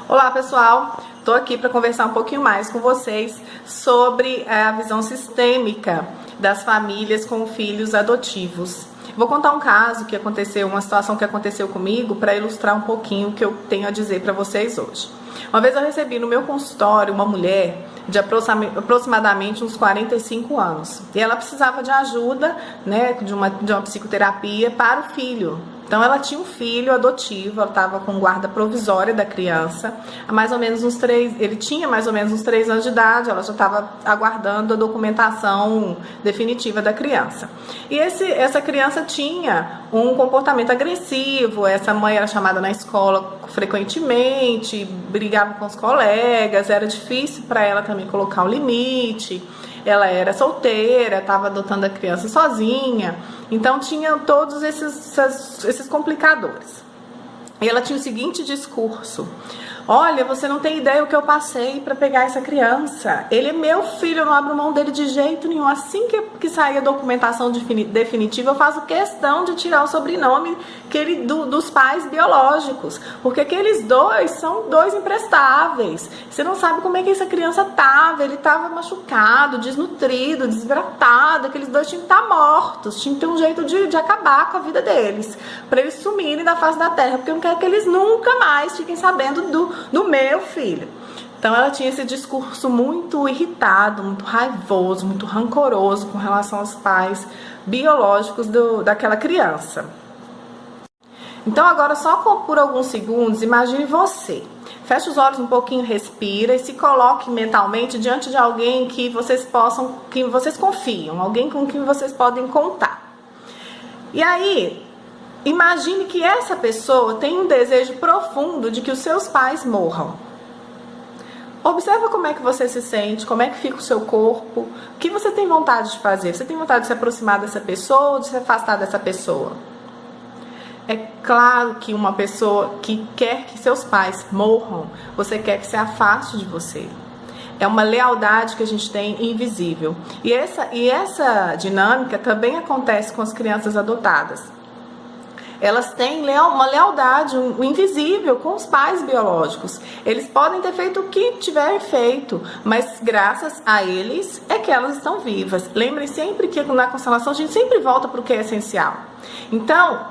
Olá pessoal, estou aqui para conversar um pouquinho mais com vocês sobre a visão sistêmica das famílias com filhos adotivos. Vou contar um caso que aconteceu, uma situação que aconteceu comigo para ilustrar um pouquinho o que eu tenho a dizer para vocês hoje. Uma vez eu recebi no meu consultório uma mulher de aproximadamente uns 45 anos e ela precisava de ajuda, de uma psicoterapia para o filho. Então ela tinha um filho adotivo, ela estava com guarda provisória da criança, ele tinha mais ou menos uns 3 anos de idade, ela já estava aguardando a documentação definitiva da criança. E essa criança tinha um comportamento agressivo, essa mãe era chamada na escola frequentemente, brigava com os colegas, era difícil para ela também colocar um limite. Ela era solteira, estava adotando a criança sozinha, então tinha todos esses complicadores. E ela tinha o seguinte discurso: olha, você não tem ideia o que eu passei para pegar essa criança. Ele é meu filho, eu não abro mão dele de jeito nenhum. Assim que sair a documentação definitiva, eu faço questão de tirar o sobrenome dos pais biológicos, porque aqueles dois são dois imprestáveis. Você não sabe como é que essa criança estava. Ele estava machucado, desnutrido, desidratado. Aqueles dois tinham que estar mortos. Tinha que ter um jeito de acabar com a vida deles, para eles sumirem da face da terra, porque eu não quero que eles nunca mais fiquem sabendo do meu filho. Então ela tinha esse discurso muito irritado, muito raivoso, muito rancoroso com relação aos pais biológicos daquela criança. Então agora só por alguns segundos, imagine você. Feche os olhos um pouquinho, respira e se coloque mentalmente diante de alguém que vocês confiam, alguém com quem vocês podem contar. E aí, imagine que essa pessoa tem um desejo profundo de que os seus pais morram. Observa como é que você se sente, como é que fica o seu corpo, o que você tem vontade de fazer. Você tem vontade de se aproximar dessa pessoa ou de se afastar dessa pessoa? É claro que uma pessoa que quer que seus pais morram, você quer que se afaste de você. É uma lealdade que a gente tem invisível. E essa dinâmica também acontece com as crianças adotadas. Elas têm uma lealdade, um invisível com os pais biológicos. Eles podem ter feito o que tiverem feito, mas graças a eles é que elas estão vivas. Lembrem sempre que na constelação a gente sempre volta para o que é essencial. Então,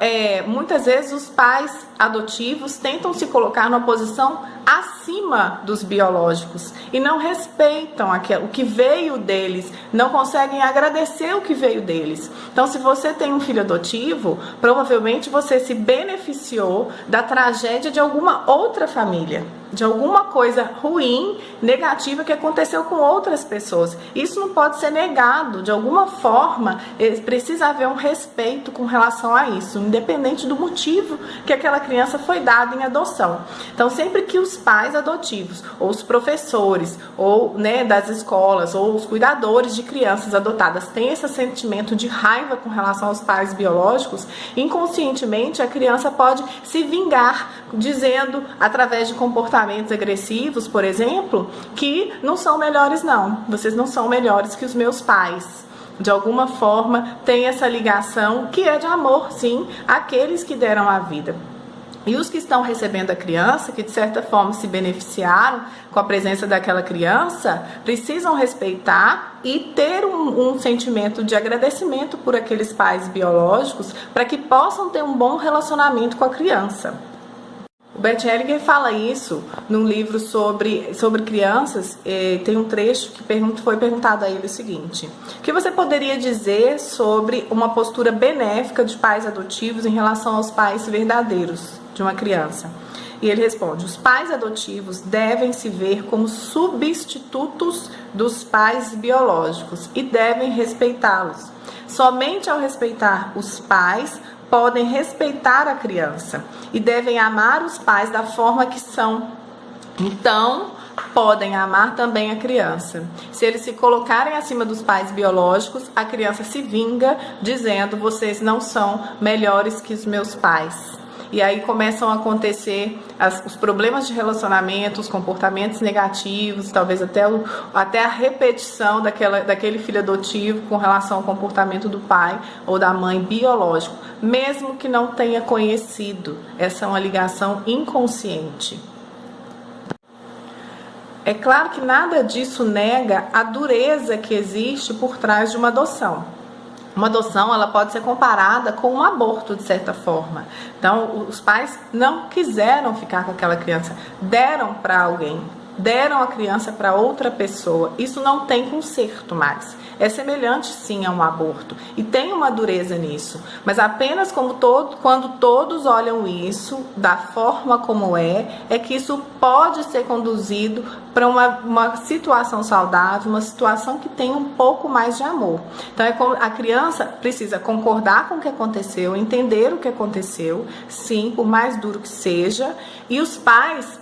muitas vezes os pais adotivos tentam se colocar numa posição acima dos biológicos e não respeitam o que veio deles, não conseguem agradecer o que veio deles. Então, se você tem um filho adotivo, provavelmente você se beneficiou da tragédia de alguma outra família, de alguma coisa ruim, negativa que aconteceu com outras pessoas. Isso não pode ser negado. De alguma forma, precisa haver um respeito com relação a isso, independente do motivo que aquela criança foi dada em adoção. Então, sempre que os pais adotivos, ou os professores, ou das escolas, ou os cuidadores de crianças adotadas têm esse sentimento de raiva com relação aos pais biológicos, inconscientemente a criança pode se vingar, dizendo, através de comportamentos agressivos, por exemplo, que não são melhores não, vocês não são melhores que os meus pais. De alguma forma tem essa ligação que é de amor, sim, àqueles que deram a vida. E os que estão recebendo a criança, que de certa forma se beneficiaram com a presença daquela criança, precisam respeitar e ter um sentimento de agradecimento por aqueles pais biológicos para que possam ter um bom relacionamento com a criança. O Bert Hellinger fala isso num livro sobre crianças. Tem um trecho que foi perguntado a ele o seguinte: o que você poderia dizer sobre uma postura benéfica de pais adotivos em relação aos pais verdadeiros de uma criança? E ele responde: os pais adotivos devem se ver como substitutos dos pais biológicos e devem respeitá-los. Somente ao respeitar os pais podem respeitar a criança e devem amar os pais da forma que são. Então, podem amar também a criança. Se eles se colocarem acima dos pais biológicos, a criança se vinga, dizendo: vocês não são melhores que os meus pais. E aí começam a acontecer os problemas de relacionamento, os comportamentos negativos, talvez até a repetição daquele filho adotivo com relação ao comportamento do pai ou da mãe biológico, mesmo que não tenha conhecido. Essa é uma ligação inconsciente. É claro que nada disso nega a dureza que existe por trás de uma adoção. Uma adoção, ela pode ser comparada com um aborto, de certa forma. Então, os pais não quiseram ficar com aquela criança, deram para alguém, deram a criança para outra pessoa. Isso não tem conserto mais. É semelhante, sim, a um aborto. E tem uma dureza nisso. Mas apenas quando todos olham isso da forma como é que isso pode ser conduzido para uma situação saudável, uma situação que tem um pouco mais de amor. Então, a criança precisa concordar com o que aconteceu, entender o que aconteceu, sim, por mais duro que seja, e os pais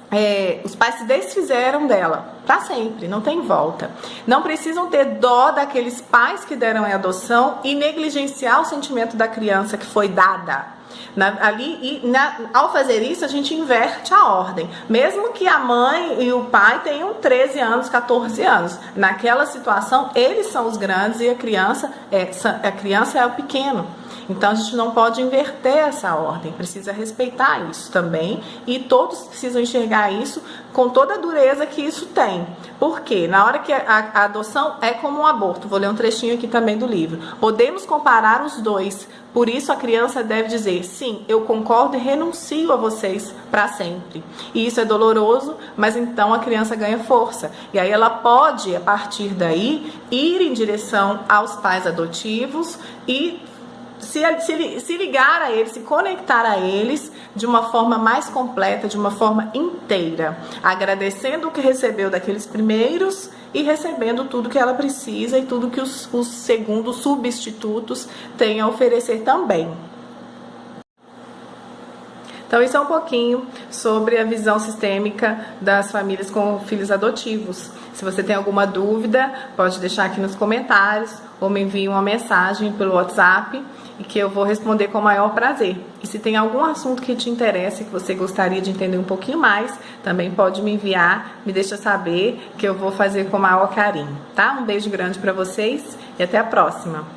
se desfizeram dela para sempre, não tem volta. Não precisam ter dó daqueles pais que deram a adoção e negligenciar o sentimento da criança que foi dada. Ao fazer isso, a gente inverte a ordem. Mesmo que a mãe e o pai tenham 13 anos, 14 anos. Naquela situação, eles são os grandes e a criança é o pequeno. Então, a gente não pode inverter essa ordem, precisa respeitar isso também, e todos precisam enxergar isso com toda a dureza que isso tem. Por quê? Na hora que a adoção é como um aborto, vou ler um trechinho aqui também do livro, podemos comparar os dois, por isso a criança deve dizer, sim, eu concordo e renuncio a vocês para sempre. E isso é doloroso, mas então a criança ganha força, e aí ela pode, a partir daí, ir em direção aos pais adotivos e se ligar a eles, se conectar a eles de uma forma mais completa, de uma forma inteira, agradecendo o que recebeu daqueles primeiros e recebendo tudo que ela precisa e tudo que os segundos substitutos têm a oferecer também. Então, isso é um pouquinho sobre a visão sistêmica das famílias com filhos adotivos. Se você tem alguma dúvida, pode deixar aqui nos comentários ou me envie uma mensagem pelo WhatsApp e que eu vou responder com o maior prazer. E se tem algum assunto que te interessa e que você gostaria de entender um pouquinho mais, também pode me enviar, me deixa saber que eu vou fazer com o maior carinho, tá? Um beijo grande para vocês e até a próxima!